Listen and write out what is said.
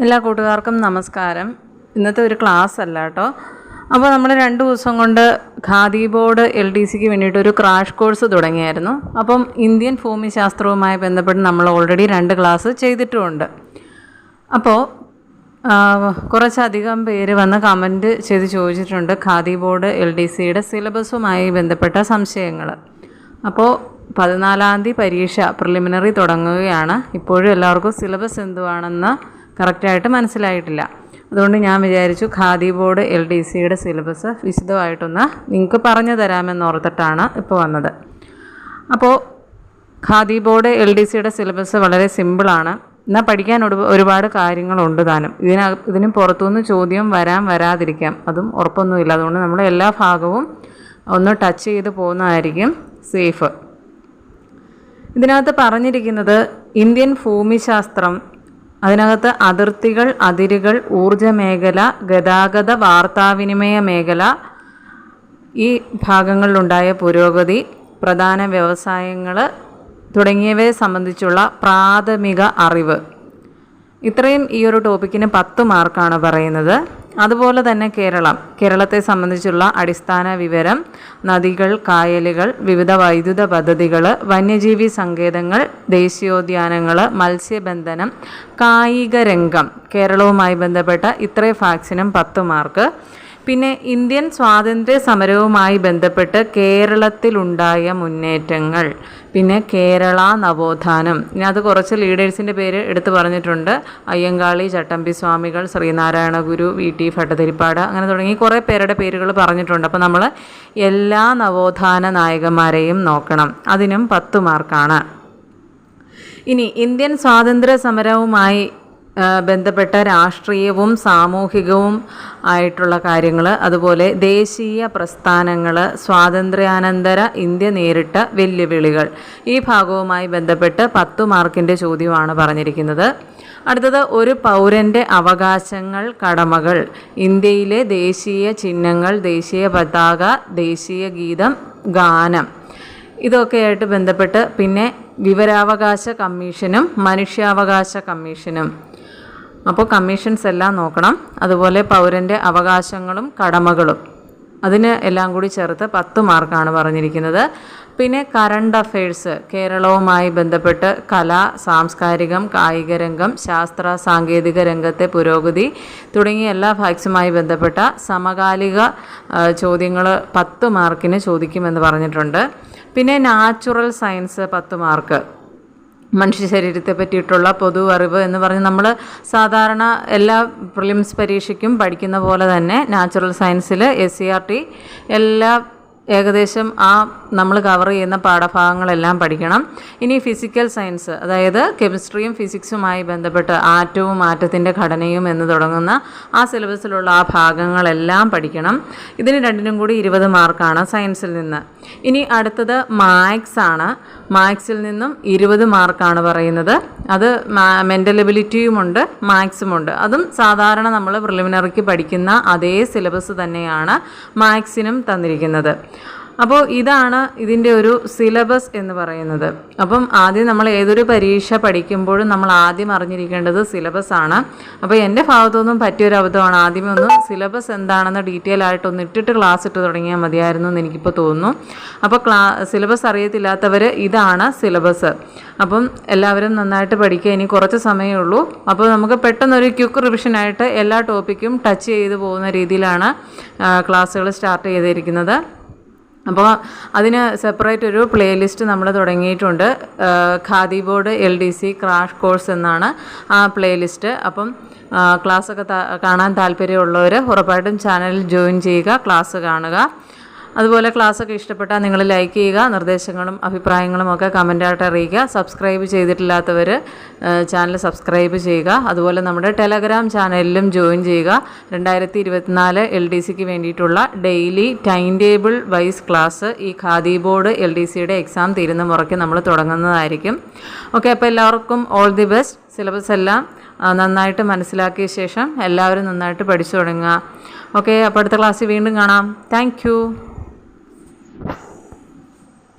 എല്ലാ കൂട്ടുകാർക്കും നമസ്കാരം. ഇന്നത്തെ ഒരു ക്ലാസ് അല്ല കേട്ടോ. അപ്പോൾ നമ്മൾ 2 ദിവസം കൊണ്ട് ഖാദി ബോർഡ് LDCക്ക് വേണ്ടിയിട്ട് ഒരു ക്രാഷ് കോഴ്സ് തുടങ്ങിയായിരുന്നു. അപ്പം ഇന്ത്യൻ ഭൂമിശാസ്ത്രവുമായി ബന്ധപ്പെട്ട് നമ്മൾ ഓൾറെഡി 2 ക്ലാസ് ചെയ്തിട്ടുമുണ്ട്. അപ്പോൾ കുറച്ചധികം പേര് വന്ന് കമൻറ്റ് ചെയ്ത് ചോദിച്ചിട്ടുണ്ട് ഖാദി ബോർഡ് LDCയുടെ സിലബസുമായി ബന്ധപ്പെട്ട സംശയങ്ങൾ. അപ്പോൾ 14-ാം തീയതി പരീക്ഷ പ്രിലിമിനറി തുടങ്ങുകയാണ്. ഇപ്പോഴും എല്ലാവർക്കും സിലബസ് എന്തുവാണെന്ന് കറക്റ്റായിട്ട് മനസ്സിലായിട്ടില്ല. അതുകൊണ്ട് ഞാൻ വിചാരിച്ചു ഖാദി ബോർഡ് LDCയുടെ സിലബസ് വിശദമായിട്ടൊന്ന് നിങ്ങൾക്ക് പറഞ്ഞു തരാമെന്നോർത്തിട്ടാണ് ഇപ്പോൾ വന്നത്. അപ്പോൾ ഖാദി ബോർഡ് LDCയുടെ സിലബസ് വളരെ സിമ്പിളാണ്. എന്നാൽ പഠിക്കാൻ ഒരുപാട് കാര്യങ്ങളുണ്ട് താനും. ഇതിന് പുറത്തുനിന്ന് ചോദ്യം വരാതിരിക്കാം, അതും ഉറപ്പൊന്നുമില്ല. അതുകൊണ്ട് നമ്മൾ എല്ലാ ഭാഗവും ഒന്ന് ടച്ച് ചെയ്ത് പോകുന്നതായിരിക്കും സേഫ്. ഇതിനകത്ത് പറഞ്ഞിരിക്കുന്നത് ഇന്ത്യൻ ഭൂമിശാസ്ത്രം, അതിനകത്ത് അതിർത്തികൾ, അതിരുകൾ, ഊർജ്ജ മേഖല, ഗതാഗത വാർത്താവിനിമയ മേഖല, ഈ ഭാഗങ്ങളിലുണ്ടായ പുരോഗതി, പ്രധാന വ്യവസായങ്ങൾ തുടങ്ങിയവയെ സംബന്ധിച്ചുള്ള പ്രാഥമിക അറിവ്, ഇത്രയും ഈ ഒരു ടോപ്പിക്കിന് 10 മാർക്കാണ് പറയുന്നത്. അതുപോലെ തന്നെ കേരളത്തെ സംബന്ധിച്ചുള്ള അടിസ്ഥാന വിവരം, നദികൾ, കായലുകൾ, വിവിധ വൈദ്യുത പദ്ധതികൾ, വന്യജീവി സങ്കേതങ്ങൾ, ദേശീയോദ്യാനങ്ങൾ, മത്സ്യബന്ധനം, കായിക രംഗം, കേരളവുമായി ബന്ധപ്പെട്ട ഇത്രയും ഫാക്ട്സിനും 10 മാർക്ക്. പിന്നെ ഇന്ത്യൻ സ്വാതന്ത്ര്യ സമരവുമായി ബന്ധപ്പെട്ട് കേരളത്തിലുണ്ടായ മുന്നേറ്റങ്ങൾ, പിന്നെ കേരള നവോത്ഥാനം. ഇനി അത് കുറച്ച് ലീഡേഴ്സിൻ്റെ പേര് എടുത്തു പറഞ്ഞിട്ടുണ്ട്. അയ്യങ്കാളി, ചട്ടമ്പി സ്വാമികൾ, ശ്രീനാരായണ ഗുരു, VT ഭട്ടതിരിപ്പാട്, അങ്ങനെ തുടങ്ങി കുറേ പേരുടെ പേരുകൾ പറഞ്ഞിട്ടുണ്ട്. അപ്പോൾ നമ്മൾ എല്ലാ നവോത്ഥാന നായകന്മാരെയും നോക്കണം. അതിനും 10 മാർക്കാണ്. ഇനി ഇന്ത്യൻ സ്വാതന്ത്ര്യ സമരവുമായി ബന്ധപ്പെട്ട രാഷ്ട്രീയവും സാമൂഹികവും ആയിട്ടുള്ള കാര്യങ്ങൾ, അതുപോലെ ദേശീയ പ്രസ്ഥാനങ്ങൾ, സ്വാതന്ത്ര്യാനന്തര ഇന്ത്യ നേരിട്ട വെല്ലുവിളികൾ, ഈ ഭാഗവുമായി ബന്ധപ്പെട്ട് 10 മാർക്കിൻ്റെ ചോദ്യമാണ് പറഞ്ഞിരിക്കുന്നത്. അടുത്തത് ഒരു പൗരൻ്റെ അവകാശങ്ങൾ, കടമകൾ, ഇന്ത്യയിലെ ദേശീയ ചിഹ്നങ്ങൾ, ദേശീയ പതാക, ദേശീയ ഗീതം, ഗാനം, ഇതൊക്കെയായിട്ട് ബന്ധപ്പെട്ട് പിന്നെ വിവരാവകാശ കമ്മീഷനും മനുഷ്യാവകാശ കമ്മീഷനും. അപ്പോൾ കമ്മീഷൻസ് എല്ലാം നോക്കണം. അതുപോലെ പൗരൻ്റെ അവകാശങ്ങളും കടമകളും, അതിന് എല്ലാം കൂടി ചേർത്ത് 10 മാർക്കാണ് പറഞ്ഞിരിക്കുന്നത്. പിന്നെ കറണ്ട് അഫയേഴ്സ്, കേരളവുമായി ബന്ധപ്പെട്ട് കല, സാംസ്കാരികം, കായിക രംഗം, ശാസ്ത്ര സാങ്കേതിക രംഗത്തെ പുരോഗതി തുടങ്ങിയ എല്ലാ ഫാക്ട്സുമായി ബന്ധപ്പെട്ട സമകാലിക ചോദ്യങ്ങൾ 10 മാർക്കിന് ചോദിക്കുമെന്ന് പറഞ്ഞിട്ടുണ്ട്. പിന്നെ നാച്ചുറൽ സയൻസ് 10 മാർക്ക്, മനുഷ്യ ശരീരത്തെ പറ്റിയിട്ടുള്ള പൊതു അറിവ് എന്ന് പറഞ്ഞ് നമ്മൾ സാധാരണ എല്ലാ പ്രിലിംസ് പരീക്ഷയ്ക്കും പഠിക്കുന്ന പോലെ തന്നെ നാച്ചുറൽ സയൻസിൽ SCRT എല്ലാ ഏകദേശം നമ്മൾ കവർ ചെയ്യുന്ന പാഠഭാഗങ്ങളെല്ലാം പഠിക്കണം. ഇനി ഫിസിക്കൽ സയൻസ്, അതായത് കെമിസ്ട്രിയും ഫിസിക്സുമായി ബന്ധപ്പെട്ട് ആറ്റവും ആറ്റത്തിൻ്റെ ഘടനയും എന്ന് തുടങ്ങുന്ന ആ സിലബസിലുള്ള ആ ഭാഗങ്ങളെല്ലാം പഠിക്കണം. ഇതിന് 2നും കൂടി 20 മാർക്കാണ് സയൻസിൽ നിന്ന്. ഇനി അടുത്തത് മാത്സ് ആണ്. മാത്സിൽ നിന്നും 20 മാർക്കാണ് പറയുന്നത്. അത് മെൻ്റൽ എബിലിറ്റിയുമുണ്ട്, മാത്സുമുണ്ട്. അതും സാധാരണ നമ്മൾ പ്രിലിമിനറിക്ക് പഠിക്കുന്ന അതേ സിലബസ് തന്നെയാണ് മാത്സിനും തന്നിരിക്കുന്നത്. അപ്പോൾ ഇതാണ് ഇതിൻ്റെ ഒരു സിലബസ് എന്ന് പറയുന്നത്. അപ്പം ആദ്യം നമ്മൾ ഏതൊരു പരീക്ഷ പഠിക്കുമ്പോഴും നമ്മൾ ആദ്യം അറിഞ്ഞിരിക്കേണ്ടത് സിലബസ് ആണ്. അപ്പോൾ എൻ്റെ ഭാഗത്തുനിന്നും പറ്റിയൊരു അബദ്ധമാണ്. ആദ്യമേ ഒന്ന് സിലബസ് എന്താണെന്ന് ഡീറ്റെയിൽ ആയിട്ടൊന്ന് ഇട്ടിട്ട് ക്ലാസ് ഇട്ട് തുടങ്ങിയാൽ മതിയായിരുന്നു എന്ന് എനിക്കിപ്പോൾ തോന്നുന്നു. അപ്പോൾ സിലബസ് അറിയത്തില്ലാത്തവർ ഇതാണ് സിലബസ്. അപ്പം എല്ലാവരും നന്നായിട്ട് പഠിക്കുക. ഇനി കുറച്ച് സമയമേ ഉള്ളൂ. അപ്പോൾ നമുക്ക് പെട്ടെന്നൊരു ക്വിക്ക് റിവിഷനായിട്ട് എല്ലാ ടോപ്പിക്കും ടച്ച് ചെയ്ത് പോകുന്ന രീതിയിലാണ് ക്ലാസ്സുകൾ സ്റ്റാർട്ട് ചെയ്തിരിക്കുന്നത്. അപ്പോൾ അതിന് സെപ്പറേറ്റ് ഒരു പ്ലേലിസ്റ്റ് നമ്മൾ തുടങ്ങിയിട്ടുണ്ട്. Khadi board LDC crash course എന്നാണ് ആ പ്ലേലിസ്റ്റ്. അപ്പം ക്ലാസ്സൊക്കെ കാണാൻ താല്പര്യമുള്ളവർ ഉറപ്പായിട്ടും ചാനലിൽ ജോയിൻ ചെയ്യുക, ക്ലാസ് കാണുക. അതുപോലെ ക്ലാസ്സൊക്കെ ഇഷ്ടപ്പെട്ടാൽ നിങ്ങൾ ലൈക്ക് ചെയ്യുക, നിർദ്ദേശങ്ങളും അഭിപ്രായങ്ങളും ഒക്കെ കമൻറ്റായിട്ട് അറിയിക്കുക. സബ്സ്ക്രൈബ് ചെയ്തിട്ടില്ലാത്തവർ ചാനൽ സബ്സ്ക്രൈബ് ചെയ്യുക. അതുപോലെ നമ്മുടെ ടെലഗ്രാം ചാനലിലും ജോയിൻ ചെയ്യുക. 2024 LDCക്ക് വേണ്ടിയിട്ടുള്ള daily time table wise class ഈ ഖാദി ബോർഡ് LDCയുടെ എക്സാം തീരുന്ന മുറയ്ക്ക് നമ്മൾ തുടങ്ങുന്നതായിരിക്കും. ഓക്കെ, അപ്പോൾ എല്ലാവർക്കും ഓൾ ദി ബെസ്റ്റ്. സിലബസ് എല്ലാം നന്നായിട്ട് മനസ്സിലാക്കിയ ശേഷം എല്ലാവരും നന്നായിട്ട് പഠിച്ചു തുടങ്ങുക. ഓക്കെ, അപ്പോൾ അടുത്ത ക്ലാസ്സിൽ വീണ്ടും കാണാം. Thank you.